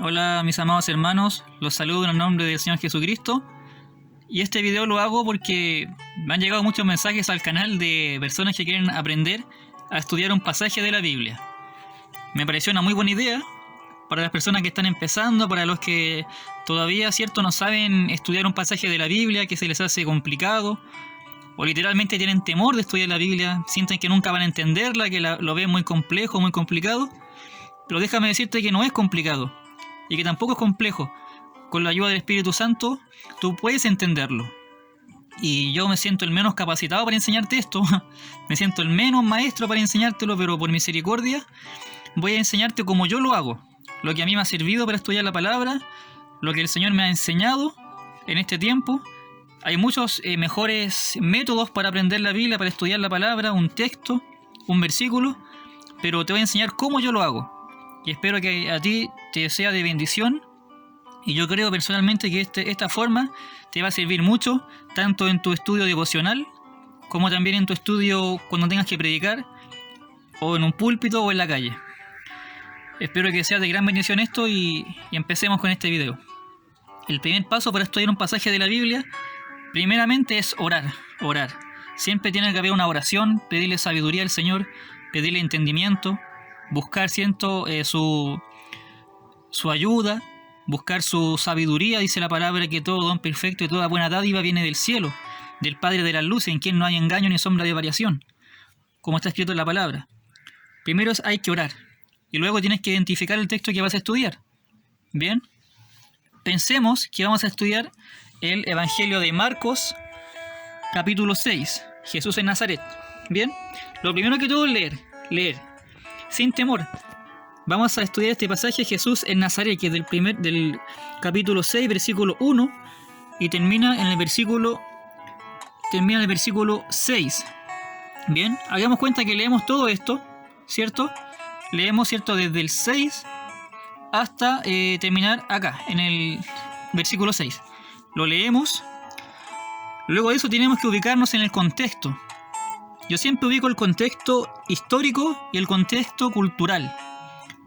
Hola mis amados hermanos, los saludo en el nombre del Señor Jesucristo. Y este video lo hago porque me han llegado muchos mensajes al canal de personas que quieren aprender a estudiar un pasaje de la Biblia. Me pareció una muy buena idea para las personas que están empezando, para los que todavía, cierto, no saben estudiar un pasaje de la Biblia, que se les hace complicado, o literalmente tienen temor de estudiar la Biblia, sienten que nunca van a entenderla, que lo ven muy complejo, muy complicado. Pero déjame decirte que no es complicado, y que tampoco es complejo. Con la ayuda del Espíritu Santo, tú puedes entenderlo. Y yo me siento el menos capacitado para enseñarte esto. Me siento el menos maestro para enseñártelo, pero por misericordia voy a enseñarte como yo lo hago. Lo que a mí me ha servido para estudiar la palabra, lo que el Señor me ha enseñado en este tiempo. Hay muchos mejores métodos para aprender la Biblia, para estudiar la palabra, un texto, un versículo, pero te voy a enseñar cómo yo lo hago. Y espero que a ti te sea de bendición. Y yo creo personalmente que esta forma te va a servir mucho, tanto en tu estudio devocional, como también en tu estudio cuando tengas que predicar, o en un púlpito o en la calle. Espero que sea de gran bendición esto y empecemos con este video. El primer paso para estudiar un pasaje de la Biblia, primeramente es orar. Siempre tiene que haber una oración, pedirle sabiduría al Señor, pedirle entendimiento, buscar su ayuda, buscar su sabiduría. Dice la palabra que todo don perfecto y toda buena dádiva viene del cielo, del Padre de las luces, en quien no hay engaño ni sombra de variación, como está escrito en la palabra. Primero hay que orar, y luego tienes que identificar el texto que vas a estudiar. Bien, pensemos que vamos a estudiar el Evangelio de Marcos, capítulo 6, Jesús en Nazaret. Bien, lo primero que todo es leer, sin temor. Vamos a estudiar este pasaje, Jesús en Nazaret, que es del capítulo 6, versículo 1, y termina en el versículo 6. Bien, hagamos cuenta que leemos todo esto, ¿cierto? Leemos, ¿cierto?, desde el 6 hasta terminar acá, en el versículo 6. Lo leemos. Luego de eso tenemos que ubicarnos en el contexto. Yo siempre ubico el contexto histórico y el contexto cultural.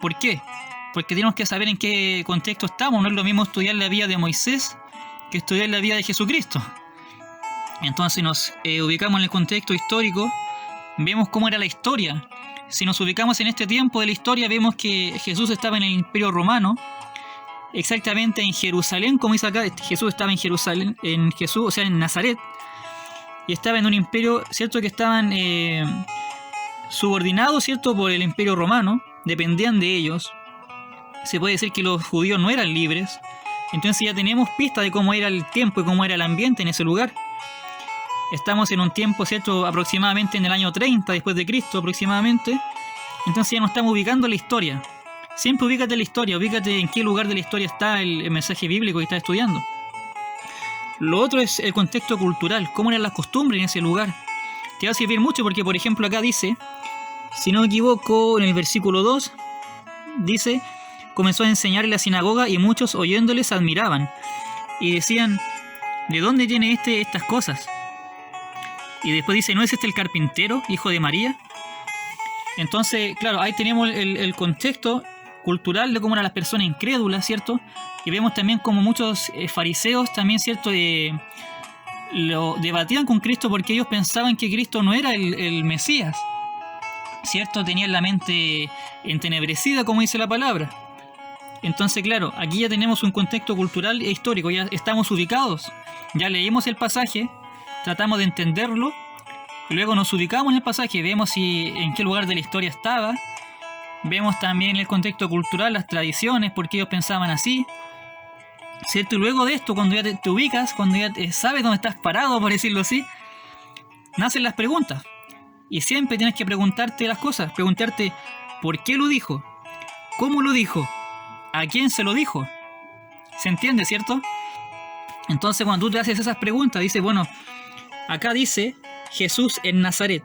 ¿Por qué? Porque tenemos que saber en qué contexto estamos. No es lo mismo estudiar la vida de Moisés que estudiar la vida de Jesucristo. Entonces nos ubicamos en el contexto histórico, vemos cómo era la historia. Si nos ubicamos en este tiempo de la historia, vemos que Jesús estaba en el Imperio Romano, exactamente en Jerusalén, como dice acá. Jesús estaba en Jerusalén, en Nazaret, y estaba en un imperio, ¿cierto?, que estaban subordinados, ¿cierto?, por el Imperio Romano. Dependían de ellos. Se puede decir que los judíos no eran libres. Entonces ya tenemos pistas de cómo era el tiempo y cómo era el ambiente en ese lugar. Estamos en un tiempo, ¿cierto?, aproximadamente en el año 30 después de Cristo aproximadamente. Entonces ya nos estamos ubicando en la historia. Siempre ubícate en la historia, ubícate en qué lugar de la historia está el mensaje bíblico que estás estudiando. Lo otro es el contexto cultural, cómo eran las costumbres en ese lugar. Te va a servir mucho porque, por ejemplo, acá dice, si no me equivoco, en el versículo 2, dice, comenzó a enseñar en la sinagoga y muchos oyéndoles admiraban y decían, ¿de dónde tiene estas cosas? Y después dice, ¿no es este el carpintero, hijo de María? Entonces, claro, ahí tenemos el contexto cultural de cómo eran las personas incrédulas, ¿cierto? Y vemos también como muchos fariseos también, ¿cierto?, lo debatían con Cristo porque ellos pensaban que Cristo no era el Mesías, ¿cierto? Tenían la mente entenebrecida, como dice la palabra. Entonces, claro, aquí ya tenemos un contexto cultural e histórico, ya estamos ubicados. Ya leímos el pasaje, tratamos de entenderlo, y luego nos ubicamos en el pasaje, vemos en qué lugar de la historia estaba, vemos también el contexto cultural, las tradiciones, por qué ellos pensaban así, ¿cierto? Y luego de esto, cuando ya te ubicas, cuando ya sabes dónde estás parado, por decirlo así, nacen las preguntas. Y siempre tienes que preguntarte las cosas, preguntarte ¿por qué lo dijo? ¿Cómo lo dijo? ¿A quién se lo dijo? ¿Se entiende, cierto? Entonces cuando tú te haces esas preguntas, dices, bueno, acá dice Jesús en Nazaret.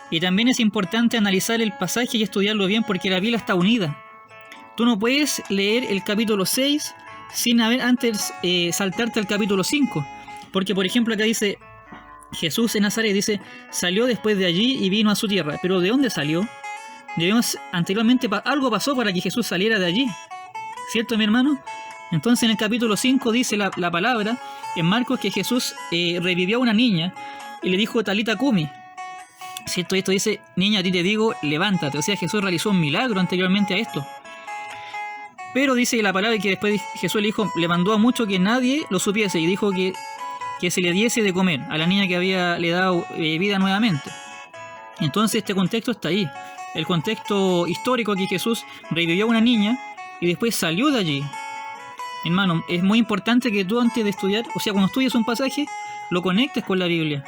Y también es importante analizar el pasaje y estudiarlo bien porque la Biblia está unida. Tú no puedes leer el capítulo 6 sin haber antes saltarte al capítulo 5. Porque, por ejemplo, acá dice Jesús en Nazaret, dice, salió después de allí y vino a su tierra. ¿Pero de dónde salió? Anteriormente algo pasó para que Jesús saliera de allí, ¿Cierto, mi hermano? Entonces en el capítulo 5 dice la palabra en Marcos que Jesús revivió a una niña y le dijo Talita Cumi. ¿Cierto? Esto dice, niña, a ti te digo, levántate. O sea, Jesús realizó un milagro anteriormente a esto. Pero dice la palabra que después Jesús le dijo, le mandó a mucho que nadie lo supiese y dijo que se le diese de comer a la niña que le dado vida nuevamente. Entonces este contexto está ahí. El contexto histórico que Jesús revivió a una niña y después salió de allí. Hermano, es muy importante que tú antes de estudiar, o sea, cuando estudies un pasaje, lo conectes con la Biblia.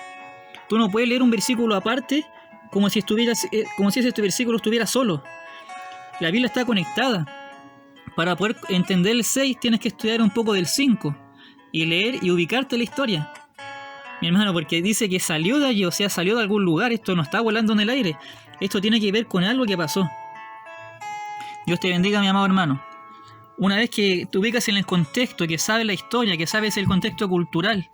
Tú no puedes leer un versículo aparte como si este versículo estuviera solo. La Biblia está conectada. Para poder entender el 6 tienes que estudiar un poco del 5 y leer y ubicarte en la historia. Mi hermano, porque dice que salió de allí, o sea, salió de algún lugar. Esto no está volando en el aire. Esto tiene que ver con algo que pasó. Dios te bendiga, mi amado hermano. Una vez que te ubicas en el contexto, que sabes la historia, que sabes el contexto cultural.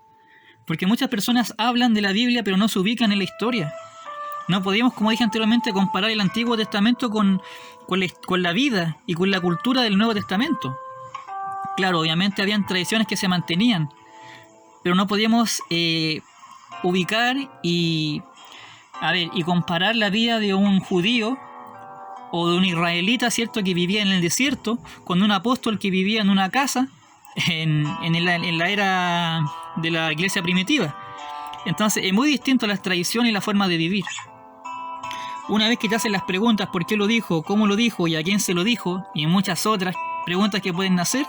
Porque muchas personas hablan de la Biblia pero no se ubican en la historia. No podíamos, como dije anteriormente, comparar el Antiguo Testamento con la vida y con la cultura del Nuevo Testamento. Claro, obviamente habían tradiciones que se mantenían, pero no podíamos ubicar y comparar la vida de un judío o de un israelita, ¿cierto?, que vivía en el desierto, con un apóstol que vivía en una casa en la era de la iglesia primitiva. Entonces es muy distinto las tradiciones y la forma de vivir. Una vez que te hacen las preguntas por qué lo dijo, cómo lo dijo y a quién se lo dijo, y muchas otras preguntas que pueden hacer,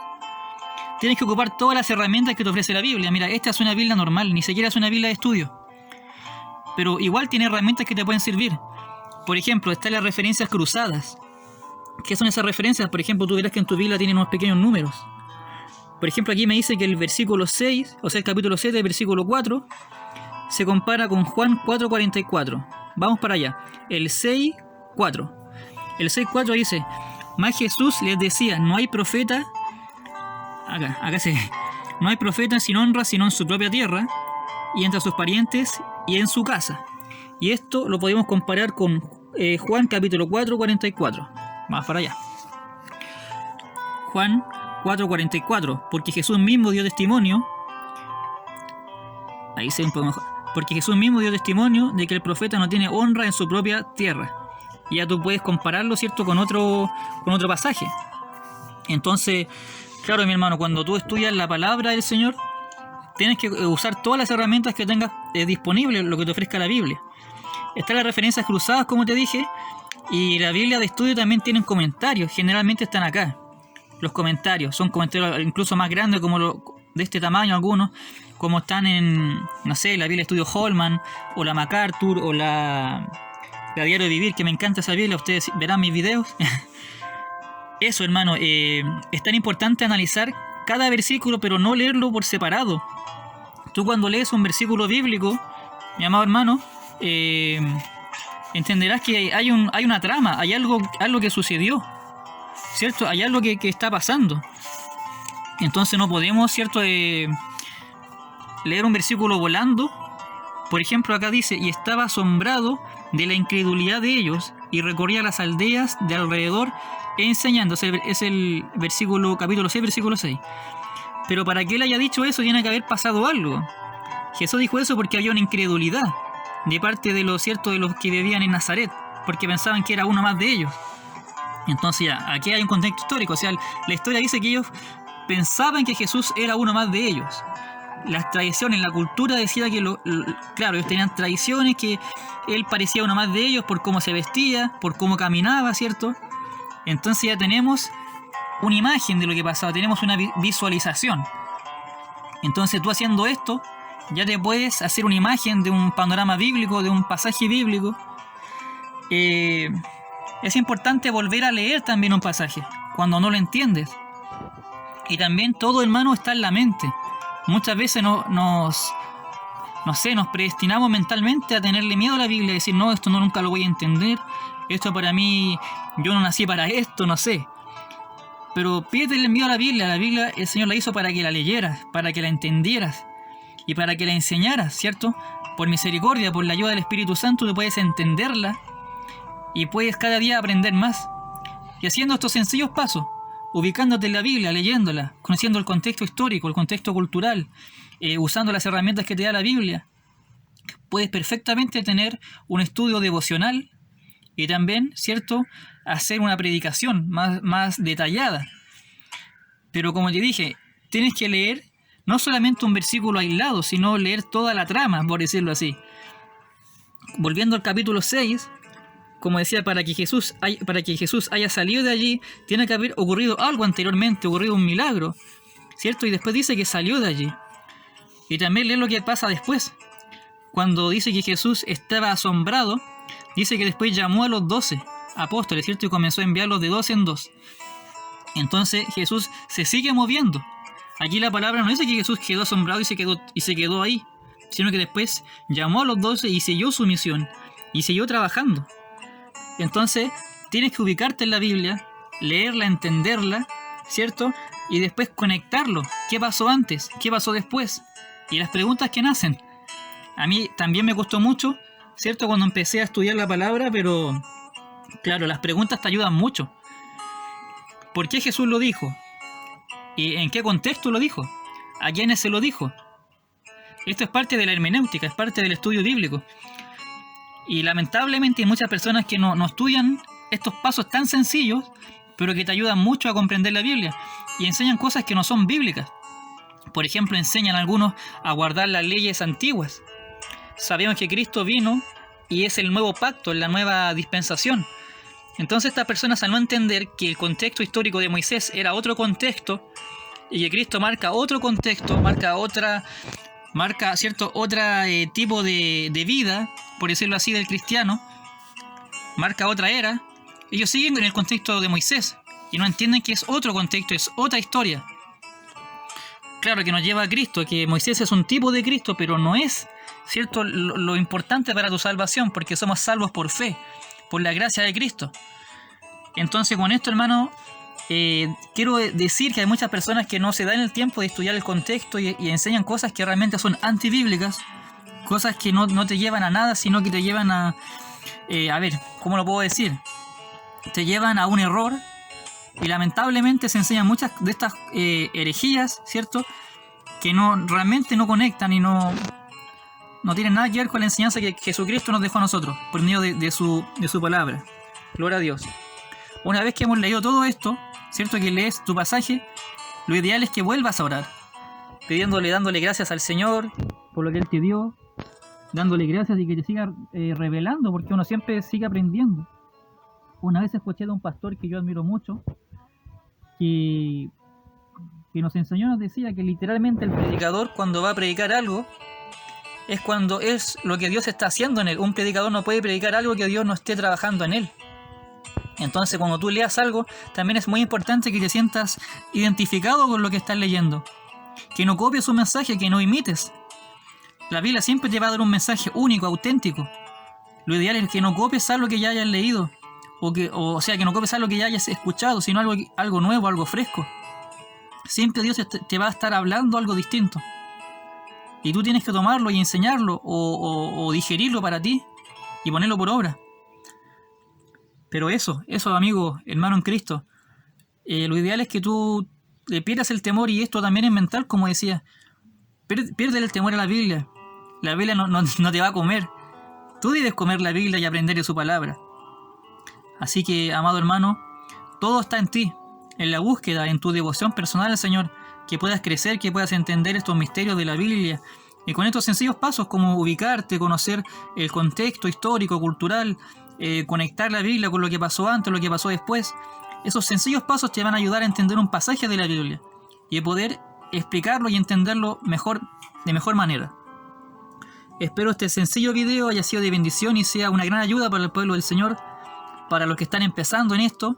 tienes que ocupar todas las herramientas que te ofrece la Biblia. Mira, esta es una Biblia normal, ni siquiera es una Biblia de estudio, pero igual tiene herramientas que te pueden servir. Por ejemplo, están las referencias cruzadas. ¿Qué son esas referencias? Por ejemplo, tú verás que en tu Biblia tienen unos pequeños números. Por ejemplo, aquí me dice que el versículo 6, o sea, el capítulo 7, el versículo 4, se compara con Juan 4:44. Vamos para allá. El 6:4. El 6:4 dice, mas Jesús les decía, no hay profeta, no hay profeta sin honra sino en su propia tierra, y entre sus parientes, y en su casa. Y esto lo podemos comparar con Juan capítulo 4:44. Vamos para allá. Juan 4:44. Porque Jesús mismo dio testimonio. Ahí se ve un poco mejor. Porque Jesús mismo dio testimonio de que el profeta no tiene honra en su propia tierra. Y ya tú puedes compararlo, ¿cierto?, con otro pasaje. Entonces, claro, mi hermano, cuando tú estudias la palabra del Señor, tienes que usar todas las herramientas que tengas disponibles, lo que te ofrezca la Biblia. Están las referencias cruzadas, como te dije, y la Biblia de estudio también tienen comentarios, generalmente están acá. Los comentarios, son comentarios incluso más grandes, como de este tamaño algunos, como están en, no sé, la Biblia de estudio Holman, o la MacArthur, o la Diario de Vivir, que me encanta esa Biblia, ustedes verán mis videos. Eso, hermano, es tan importante analizar cada versículo, pero no leerlo por separado. Tú cuando lees un versículo bíblico, mi amado hermano, entenderás que hay una trama, hay algo que sucedió, ¿cierto? Hay algo que está pasando. Entonces no podemos, ¿cierto?, leer un versículo volando. Por ejemplo, acá dice, y estaba asombrado de la incredulidad de ellos, y recorría las aldeas de alrededor enseñando. Es el versículo, capítulo 6, versículo 6. Pero para que él haya dicho eso, tiene que haber pasado algo. Jesús dijo eso porque había una incredulidad de parte de los que vivían en Nazaret, porque pensaban que era uno más de ellos. Entonces ya, aquí hay un contexto histórico, o sea, la historia dice que ellos pensaban que Jesús era uno más de ellos. Las tradiciones, la cultura decía que, claro, ellos tenían tradiciones, que él parecía uno más de ellos por cómo se vestía, por cómo caminaba, ¿cierto? Entonces ya tenemos una imagen de lo que pasaba, tenemos una visualización. Entonces tú haciendo esto, ya te puedes hacer una imagen de un panorama bíblico, de un pasaje bíblico. Es importante volver a leer también un pasaje, cuando no lo entiendes. Y también todo, hermano, está en la mente. Muchas veces nos predestinamos mentalmente a tenerle miedo a la Biblia, a decir, no, esto nunca lo voy a entender, esto para mí, yo no nací para esto, no sé. Pero pídele miedo a la Biblia el Señor la hizo para que la leyeras, para que la entendieras y para que la enseñaras, ¿cierto? Por misericordia, por la ayuda del Espíritu Santo, tú puedes entenderla y puedes cada día aprender más. Y haciendo estos sencillos pasos, ubicándote en la Biblia, leyéndola, conociendo el contexto histórico, el contexto cultural, usando las herramientas que te da la Biblia, puedes perfectamente tener un estudio devocional y también, ¿cierto?, hacer una predicación más detallada. Pero como te dije, tienes que leer no solamente un versículo aislado, sino leer toda la trama, por decirlo así. Volviendo al capítulo 6, como decía, para que Jesús haya salido de allí, tiene que haber ocurrido algo anteriormente, ocurrido un milagro, ¿cierto? Y después dice que salió de allí. Y también lee lo que pasa después. Cuando dice que Jesús estaba asombrado, dice que después llamó a los 12 apóstoles, ¿cierto? Y comenzó a enviarlos de 2 en 2. Entonces Jesús se sigue moviendo. Aquí la palabra no dice que Jesús quedó asombrado y se quedó ahí, sino que después llamó a los 12 y siguió su misión, y siguió trabajando. Entonces, tienes que ubicarte en la Biblia, leerla, entenderla, ¿cierto? Y después conectarlo. ¿Qué pasó antes? ¿Qué pasó después? Y las preguntas que nacen. A mí también me costó mucho, ¿cierto?, cuando empecé a estudiar la palabra, pero claro, las preguntas te ayudan mucho. ¿Por qué Jesús lo dijo? ¿Y en qué contexto lo dijo? ¿A quiénes se lo dijo? Esto es parte de la hermenéutica, es parte del estudio bíblico. Y lamentablemente hay muchas personas que no estudian estos pasos tan sencillos, pero que te ayudan mucho a comprender la Biblia. Y enseñan cosas que no son bíblicas. Por ejemplo, enseñan a algunos a guardar las leyes antiguas. Sabemos que Cristo vino y es el nuevo pacto, la nueva dispensación. Entonces estas personas, al no entender que el contexto histórico de Moisés era otro contexto, y que Cristo marca otro contexto, marca cierto tipo de vida, por decirlo así, del cristiano, marca otra era, ellos siguen en el contexto de Moisés y no entienden que es otro contexto, es otra historia. Claro que nos lleva a Cristo, que Moisés es un tipo de Cristo, pero no es, ¿cierto?, lo importante para tu salvación, porque somos salvos por fe, por la gracia de Cristo. Entonces, con esto, hermano, quiero decir que hay muchas personas que no se dan el tiempo de estudiar el contexto y enseñan cosas que realmente son antibíblicas, cosas que no te llevan a nada, sino que te llevan a ver, ¿cómo lo puedo decir? Te llevan a un error. Y lamentablemente se enseñan muchas de estas herejías, ¿cierto?, que realmente no conectan y no tienen nada que ver con la enseñanza que Jesucristo nos dejó a nosotros por medio de su palabra. Gloria a Dios. Una vez que hemos leído todo esto, ¿cierto?, que lees tu pasaje, lo ideal es que vuelvas a orar, dándole gracias al Señor por lo que Él te dio, dándole gracias y que te siga revelando, porque uno siempre sigue aprendiendo. Una vez escuché de un pastor que yo admiro mucho, que nos enseñó, nos decía que literalmente el predicador, cuando va a predicar algo, es cuando es lo que Dios está haciendo en él. Un predicador no puede predicar algo que Dios no esté trabajando en él. Entonces, cuando tú leas algo, también es muy importante que te sientas identificado con lo que estás leyendo, que no copies un mensaje, que no imites. La Biblia siempre te va a dar un mensaje único, auténtico. Lo ideal es que no copies algo que ya hayas leído, o sea, que no copies algo que ya hayas escuchado, sino algo nuevo, algo fresco. Siempre Dios te va a estar hablando algo distinto. Y tú tienes que tomarlo y enseñarlo, o digerirlo para ti, y ponerlo por obra. Pero eso, amigo, hermano en Cristo, lo ideal es que tú le pierdas el temor, y esto también es mental, como decía. Pierde el temor a la Biblia. La Biblia no te va a comer. Tú debes comer la Biblia y aprender de su palabra. Así que, amado hermano, todo está en ti, en la búsqueda, en tu devoción personal al Señor, que puedas crecer, que puedas entender estos misterios de la Biblia, y con estos sencillos pasos como ubicarte, conocer el contexto histórico, cultural, conectar la Biblia con lo que pasó antes, lo que pasó después. Esos sencillos pasos te van a ayudar a entender un pasaje de la Biblia y a poder explicarlo y entenderlo de mejor manera. Espero este sencillo video haya sido de bendición y sea una gran ayuda para el pueblo del Señor, para los que están empezando en esto,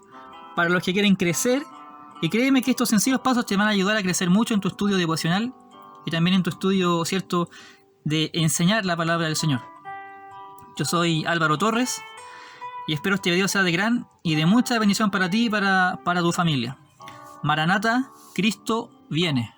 para los que quieren crecer. Y créeme que estos sencillos pasos te van a ayudar a crecer mucho en tu estudio devocional y también en tu estudio, ¿cierto?, de enseñar la palabra del Señor. Yo soy Álvaro Torres y espero este video sea de gran y de mucha bendición para ti y para tu familia. Maranata, Cristo viene.